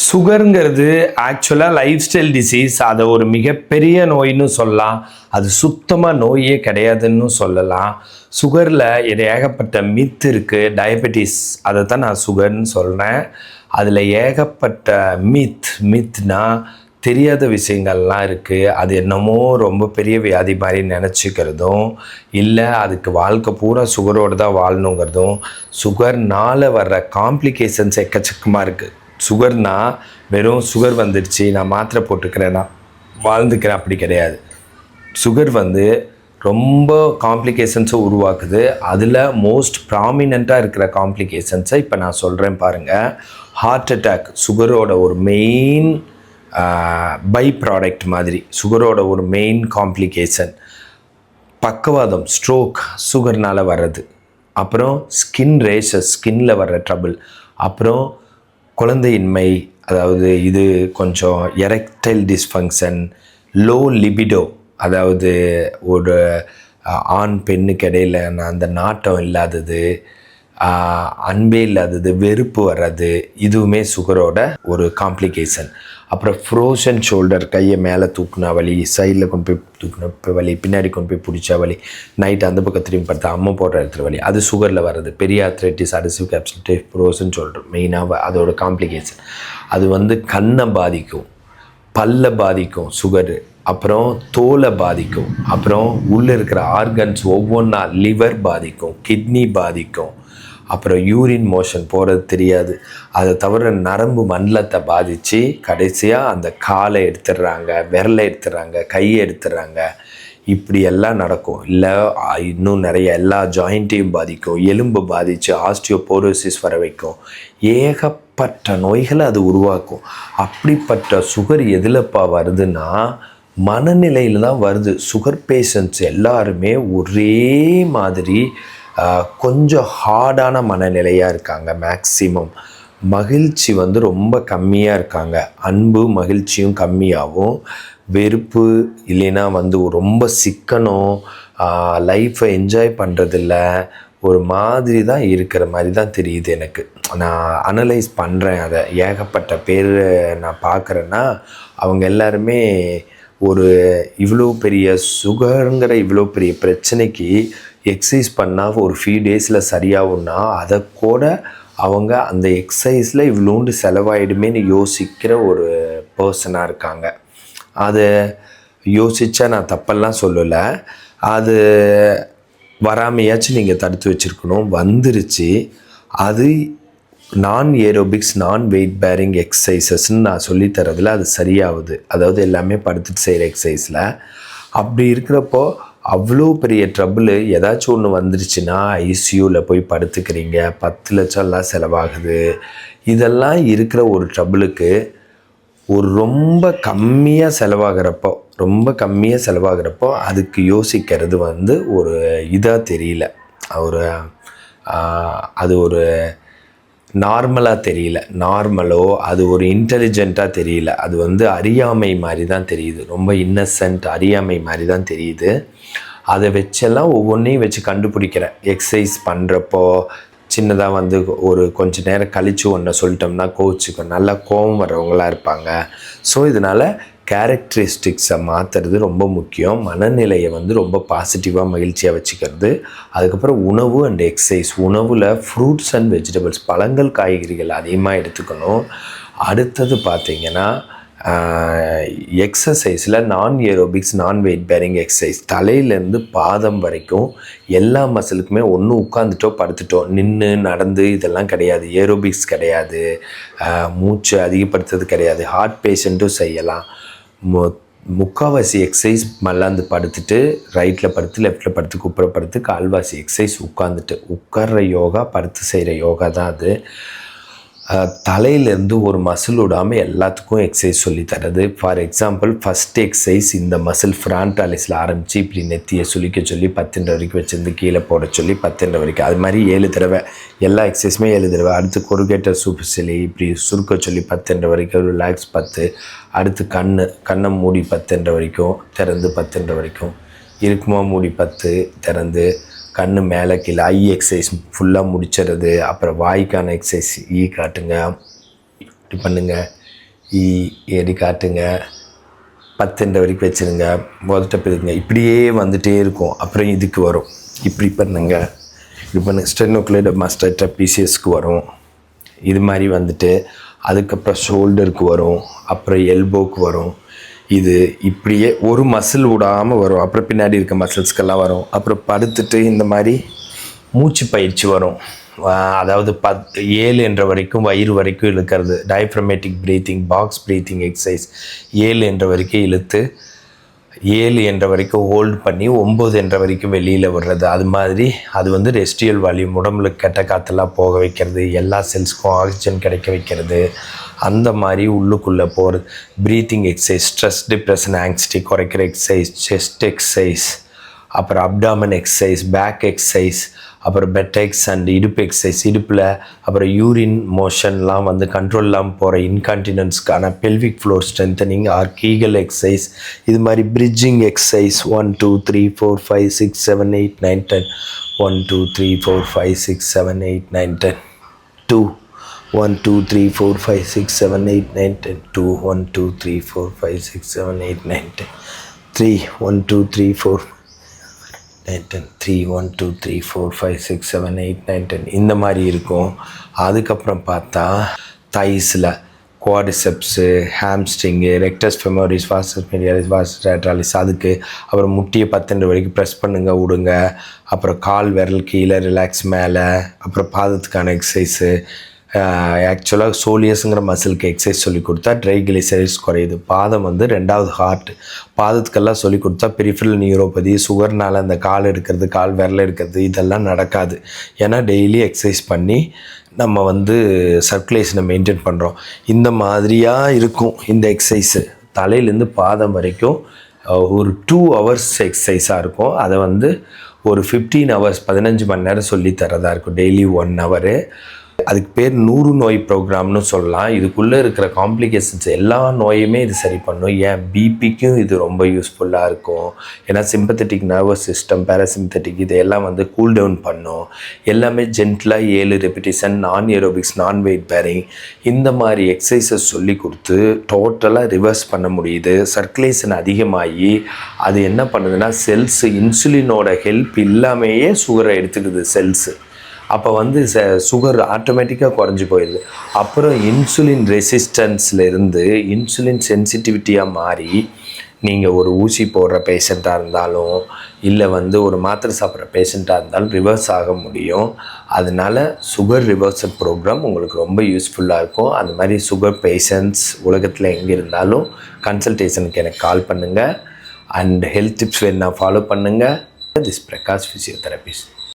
சுகருங்கிறது ஆக்சுவலாக life style disease. அதை ஒரு மிகப்பெரிய நோயின்னு சொல்லலாம். அது சுத்தமாக நோயே கிடையாதுன்னு சொல்லலாம். சுகரில் ஏகப்பட்ட மித் இருக்குது. டயபெட்டிஸ் அதை தான் நான் சுகர்னு சொல்கிறேன். அதில் ஏகப்பட்ட மித்னா தெரியாத விஷயங்கள்லாம் இருக்குது. அது என்னமோ ரொம்ப பெரிய வியாதி மாதிரி நினச்சிக்கிறதும் இல்லை, அதுக்கு வாழ்க்கை பூரா சுகரோடு தான் வாழணுங்கிறதும், சுகர்னால் வர்ற காம்ப்ளிகேஷன்ஸ் எக்கச்சக்கமாக இருக்குது. சுகர்னா வெறும் சுகர் வந்துடுச்சு, நான் மாத்திரை போட்டுக்கிறேன், நான் வாழ்ந்துக்கிறேன், அப்படி கிடையாது. சுகர் ரொம்ப காம்ப்ளிகேஷன்ஸை உருவாக்குது. அதில் மோஸ்ட் ப்ராமினெண்ட்டாக இருக்கிற காம்ப்ளிகேஷன்ஸை இப்போ நான் சொல்கிறேன் பாருங்கள். ஹார்ட் அட்டாக் சுகரோட ஒரு மெயின் பை ப்ராடக்ட் மாதிரி, சுகரோட ஒரு மெயின் காம்ப்ளிகேஷன். பக்கவாதம் ஸ்ட்ரோக் சுகர்னால் வர்றது. அப்புறம் ஸ்கின் ரேஷஸ், ஸ்கின்னில் வர்ற ட்ரபிள். அப்புறம் குழந்தையின்மை, அதாவது இது கொஞ்சம் எரெக்டைல் டிஸ்ஃபங்க்ஷன், லோ லிபிடோ, அதாவது ஒரு ஆண் பெண்ணுக்கு இடையில் அந்த நாட்டம் இல்லாதது, அன்பே இல்லாதது, வெறுப்பு வர்றது, இதுவுமே சுகரோட ஒரு காம்ப்ளிகேஷன். அப்புறம் ஃப்ரோசன் ஷோல்டர், கையை மேலே தூக்குனா வலி, சைடில் கொண்டு போய் தூக்குன வலி, பின்னாடி கொண்டு போய் பிடிச்சா வலி, நைட்டு அந்த பக்கம் திரும்பி பார்த்தா அம்மா போடுற இடத்துல வலி, அது சுகரில் வர்றது. பெரிய ஆர்த்ரைட்டிஸ், அடிசிவ் கேப்சுலேட்டிவ் ஃப்ரோசன் ஷோல்டர் மெயினாக அதோட காம்ப்ளிகேஷன். அது கண்ணை பாதிக்கும், பல்லை பாதிக்கும் சுகரு. அப்புறம் தோலை பாதிக்கும். அப்புறம் உள்ளே இருக்கிற ஆர்கன்ஸ் ஒவ்வொன்றா, லிவர் பாதிக்கும், கிட்னி பாதிக்கும். அப்புறம் யூரின் மோஷன் போகிறது தெரியாது. அதை தவிர நரம்பு மண்டலத்தை பாதித்து கடைசியாக அந்த காலை எடுத்துடுறாங்க, விரலை எடுத்துடுறாங்க, கையை எடுத்துடுறாங்க. இப்படி எல்லாம் நடக்கும். இல்லை இன்னும் நிறைய எல்லா ஜாயிண்ட்டையும் பாதிக்கும், எலும்பு பாதித்து ஆஸ்டியோபோரோசிஸ் வர வைக்கும். ஏகப்பட்ட நோய்களை அது உருவாக்கும். அப்படிப்பட்ட சுகர் எதிலப்பா வருதுன்னா மனநிலையில் தான் வருது. சுகர் பேஷண்ட்ஸ் எல்லாருமே ஒரே மாதிரி கொஞ்சம் ஹார்டான மனநிலையாக இருக்காங்க. மேக்சிமம் மகிழ்ச்சி ரொம்ப கம்மியாக இருக்காங்க. அன்பு மகிழ்ச்சியும் கம்மியாகவும், வெறுப்பு இல்லைன்னா ரொம்ப சிக்கனம், லைஃப்பை என்ஜாய் பண்ணுறதில்ல, ஒரு மாதிரி தான் இருக்கிற மாதிரி தான் தெரியுது எனக்கு. நான் அனலைஸ் பண்ணுறேன் அதை. ஏகப்பட்ட பேர் நான் பார்க்குறேன்னா அவங்க எல்லாருமே இவ்வளோ பெரிய சுகருங்கிற இவ்வளோ பெரிய பிரச்சனைக்கு எக்ஸசைஸ் பண்ணால் ஒரு ஃபியூ டேஸில் சரியாகும்னா அதை கூட அவங்க அந்த எக்ஸசைஸில் இவ்வளோண்டு செலவாயிடுமேன்னு யோசிக்கிற ஒரு பர்சனாக இருக்காங்க. அதை யோசித்தா நான் தப்பெல்லாம் சொல்லலை. அது வராமையாச்சும் நீங்கள் தடுத்து வச்சுருக்கணும். வந்துருச்சு. அது நான் ஏரோபிக்ஸ், நான் வெயிட் பேரிங் எக்ஸசைசஸ்ன்னு நான் சொல்லித்தரதில் அது சரியாகுது. அதாவது எல்லாமே படுத்துட்டு செய்கிற எக்ஸசைஸில். அப்படி இருக்கிறப்போ அவ்வளோ பெரிய ட்ரபிள் ஏதாச்சும் ஒன்று வந்துருச்சுன்னா ஐசியூவில் போய் படுத்துக்கிறீங்க, 10 லட்சம்லாம் செலவாகுது. இதெல்லாம் இருக்கிற ஒரு ட்ரபிளுக்கு ரொம்ப கம்மியாக செலவாகிறப்போ அதுக்கு யோசிக்கிறது ஒரு இதாக தெரியல. அது ஒரு நார்மலாக தெரியல. நார்மலோ அது ஒரு இன்டெலிஜென்ட்டாக தெரியல. அது அறியாமை மாதிரி தான் தெரியுது. ரொம்ப இன்னசென்ட் அறியாமை மாதிரி தான் தெரியுது. அதை வச்செல்லாம் ஒவ்வொன்றையும் வச்சு கண்டுபிடிக்கிறேன். எக்ஸசைஸ் பண்ணுறப்போ சின்னதாக ஒரு கொஞ்சம் நேரம் கழித்து ஒன்றை சொல்லிட்டோம்னா கோச்சுக்கும், நல்லா கோபம் வர்றவங்களாக இருப்பாங்க. ஸோ இதனால் கேரக்டரிஸ்டிக்ஸை மாற்றுறது ரொம்ப முக்கியம். மனநிலையை ரொம்ப பாசிட்டிவாக மகிழ்ச்சியாக வச்சுக்கிறது. அதுக்கப்புறம் உணவு அண்ட் எக்ஸசைஸ். உணவில் ஃப்ரூட்ஸ் அண்ட் வெஜிடபிள்ஸ், பழங்கள் காய்கறிகள் அதிகமாக எடுத்துக்கணும். அடுத்தது பார்த்திங்கன்னா எக்ஸசைஸில் நான் ஏரோபிக்ஸ், நான் வெயிட் பேரிங் எக்ஸசைஸ். தலையிலேருந்து பாதம் வரைக்கும் எல்லா மசிலுக்குமே ஒன்று உட்காந்துட்டோ படுத்துட்டோ, நின்று நடந்து இதெல்லாம் கிடையாது. ஏரோபிக்ஸ் கிடையாது, மூச்சு அதிகப்படுத்துறது கிடையாது. ஹார்ட் பேஷண்ட்டும் செய்யலாம். முக்கால்வாசி எக்ஸசைஸ் மல்லாந்து படுத்துட்டு, ரைட்டில் படுத்து, லெஃப்டில் படுத்து, குப்புற படுத்து, கால்வாசி எக்ஸசைஸ் உட்காந்துட்டு. உட்கார்ற யோகா, படுத்து செய்கிற யோகா தான் அது. தலையிலேருந்து ஒரு மசில் விடாமல் எல்லாத்துக்கும் எக்ஸசைஸ் சொல்லித்தரது. ஃபார் எக்ஸாம்பிள் ஃபஸ்ட் எக்ஸசைஸ் இந்த மசில் ஃப்ரான்டாலிஸில் ஆரம்பித்து இப்படி நெத்தியை சுளிக்க சொல்லி 10 வரைக்கும் வச்சுருந்து கீழே போட சொல்லி 10 வரைக்கும், அது மாதிரி 7 தடவை எல்லா எக்ஸசைஸுமே 7 தடவை. அடுத்து கொருகேட்டர் சூப்பர்சிலி இப்படி சுருக்க சொல்லி 10 வரைக்கும், ரிலாக்ஸ் 10. அடுத்து கண்ணை மூடி 10 வரைக்கும், திறந்து 10 வரைக்கும், இருக்குமா மூடி 10 திறந்து, கண்ணு மேலே கீழே. ஐ எக்ஸசைஸ் ஃபுல்லாக முடிச்சிடுறது. அப்புறம் வாய்க்கான எக்ஸசைஸ் ஈ காட்டுங்க, இப்படி பண்ணுங்கள், ஏறி காட்டுங்க, 10 வரைக்கும் வச்சுருங்க, முதல்ல பிரிங்க. இப்படியே வந்துகிட்டே இருக்கும். அப்புறம் இதுக்கு வரும், இப்படி பண்ணுங்க, இப்படி பண்ணுங்க, ஸ்டெனோக்ளைட் மாஸ்டர் ட்ரெபீசியஸ்க்கு வரும். இது மாதிரி வந்துட்டு அதுக்கப்புறம் ஷோல்டருக்கு வரும், அப்புறம் எல்போக்கு வரும். இது இப்படியே ஒரு மசில் விடாமல் வரும். அப்புறம் பின்னாடி இருக்க மசில்ஸ்க்கெல்லாம் வரும். அப்புறம் படுத்துட்டு இந்த மாதிரி மூச்சு பயிற்சி வரும். அதாவது 7 என்ற வரைக்கும் வயிறு வரைக்கும் இழுக்கிறது, diaphragmatic breathing, box breathing exercise. 7 என்ற வரைக்கும் இழுத்து 7 என்ற வரைக்கும் ஹோல்ட் பண்ணி 9 என்ற வரைக்கும் வெளியில் விடுறது. அது மாதிரி அது வந்து ரெஸ்டியல் வால்யூம், உடம்புல கெட்ட காற்றெல்லாம் போக வைக்கிறது, எல்லா செல்ஸுக்கும் ஆக்சிஜன் கிடைக்க வைக்கிறது. அந்த மாதிரி உள்ளுக்குள்ளே போகிறது. Breathing exercise, stress depression anxiety குறைக்கிற எக்ஸசைஸ், செஸ்ட் எக்ஸசைஸ், அப்புறம் அப்டாமன் எக்ஸசைஸ், பேக் எக்ஸசைஸ், அப்புறம் பெட்டெக்ஸ் அண்ட் இடுப்பு எக்ஸசைஸ். இடுப்பில் அப்புறம் யூரின் மோஷன்லாம் வந்து கண்ட்ரோல் இல்லாமல் போகிற இன்கான்டினன்ஸ்க்கான pelvic floor strengthening or Kegel exercise. இது மாதிரி பிரிட்ஜிங் எக்ஸசைஸ் 1 2 3 4 5 6 7 8 9 10 1 2 3 4 5 6 7 8 9 10 2 1 2 3 4 5 6 7 8 9 10 2 1 2 3 4 5 6 7 8 9 10 3 1 2 3 4 9 10 3 1 2 3 4 5 6 7 8 9 10 இந்த மாதிரி இருக்கும். அதுக்கப்புறம் பார்த்தா தைஸில் குவாடிசெப்ஸு, ஹாம்ஸ்ட்ரிங்கு, ரெக்டஸ் ஃபெமோரிஸ், வாசஸ் மீடியாலிஸ், வாசஸ் லேட்ராலிஸ், அதுக்கு அப்புறம் முட்டியை 10 வரைக்கும் ப்ரெஸ் பண்ணுங்க, விடுங்க. அப்புறம் கால் விரல் கீழே, ரிலாக்ஸ் மேலே. அப்புறம் பாதத்துக்கான எக்ஸசைஸு. ஆக்சுவலாக சோலியஸுங்கிற மசிலுக்கு எக்ஸசைஸ் சொல்லி கொடுத்தா ட்ரைகிளிசரைட்ஸ் குறையுது. பாதம் வந்து 2வது ஹார்ட். பாதத்துக்கெல்லாம் சொல்லி கொடுத்தா பெரிஃபரல் நியூரோபதி, சுகர்னால் அந்த கால் எடுக்கிறது, கால் விரல் எடுக்கிறது இதெல்லாம் நடக்காது. ஏன்னா டெய்லி எக்ஸசைஸ் பண்ணி நம்ம வந்து சர்க்குலேஷனை மெயின்டைன் பண்ணுறோம். இந்த மாதிரியாக இருக்கும் இந்த எக்ஸசைஸு. தலையிலேருந்து பாதம் வரைக்கும் ஒரு 2 ஹவர்ஸ் எக்ஸசைஸாக இருக்கும். அதை வந்து ஒரு 15 ஹவர்ஸ் 15 மணி நேரம் சொல்லி தரதா இருக்கும். Daily 1 hour. அதுக்கு பேர் 100 நோய் ப்ரோக்ராம்னு சொல்லலாம். இதுக்குள்ளே இருக்கிற காம்ப்ளிகேஷன்ஸ் எல்லா நோயுமே இது சரி பண்ணும். ஏன் பிபிக்கும் இது ரொம்ப யூஸ்ஃபுல்லாக இருக்கும். ஏன்னா சிம்பத்தட்டிக் நர்வஸ் சிஸ்டம், பேராசிம்பத்தட்டிக் இதையெல்லாம் வந்து கூல் டவுன் பண்ணும். எல்லாமே ஜென்டிலாக 7 ரெப்பிட்டேஷன், நான் ஏரோபிக்ஸ், நான் வெயிட் பேரிங் இந்த மாதிரி எக்ஸசைசஸ் சொல்லி கொடுத்து டோட்டலாக ரிவர்ஸ் பண்ண முடியுது. சர்க்குலேஷன் அதிகமாகி அது என்ன பண்ணுதுன்னா செல்ஸு இன்சுலினோட ஹெல்ப் இல்லாமையே சுகரை எடுத்துக்குது செல்ஸு. அப்போ வந்து சுகர் ஆட்டோமேட்டிக்காக குறைஞ்சி போயிடுது. அப்புறம் இன்சுலின் ரெசிஸ்டன்ஸ்லேருந்து இன்சுலின் சென்சிட்டிவிட்டியாக மாறி நீங்கள் ஒரு ஊசி போடுற பேஷண்ட்டாக இருந்தாலும் இல்லை வந்து ஒரு மாத்திரை சாப்பிட்ற பேஷண்ட்டாக இருந்தாலும் ரிவர்ஸ் ஆக முடியும். அதனால் சுகர் ரிவர்சல் ப்ரோக்ராம் உங்களுக்கு ரொம்ப யூஸ்ஃபுல்லாக இருக்கும். அந்த மாதிரி சுகர் பேஷண்ட்ஸ் உலகத்தில் எங்கே இருந்தாலும் கன்சல்டேஷனுக்கு எனக்கு கால் பண்ணுங்கள். அண்ட் ஹெல்த் டிப்ஸ் வேணுன்னா ஃபாலோ பண்ணுங்கள். This Prakash physiotherapist.